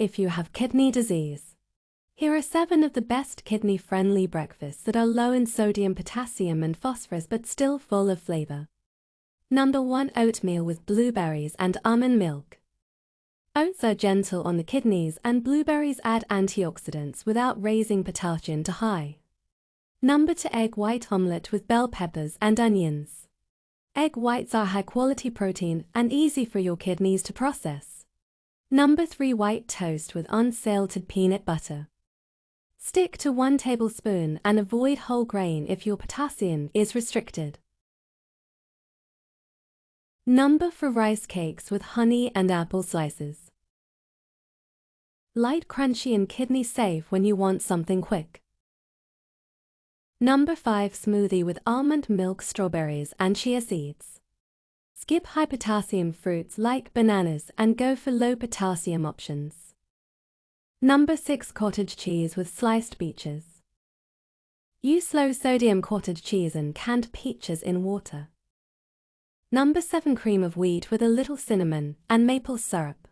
if you have kidney disease. Here are 7 of the best kidney-friendly breakfasts that are low in sodium, potassium, and phosphorus but still full of flavor. Number 1. Oatmeal with blueberries and almond milk. Oats are gentle on the kidneys and blueberries add antioxidants without raising potassium to high. Number 2. Egg white omelette with bell peppers and onions. Egg whites are high-quality protein and easy for your kidneys to process. Number 3. White toast with unsalted peanut butter. Stick to 1 tablespoon and avoid whole grain if your potassium is restricted. Number 4. Rice cakes with honey and apple slices. Light, crunchy, and kidney safe when you want something quick. Number 5. Smoothie with almond milk, strawberries, and chia seeds. Skip high-potassium fruits like bananas and go for low-potassium options. Number 6. Cottage cheese with sliced peaches. Use low-sodium cottage cheese and canned peaches in water. Number 7. Cream of wheat with a little cinnamon and maple syrup.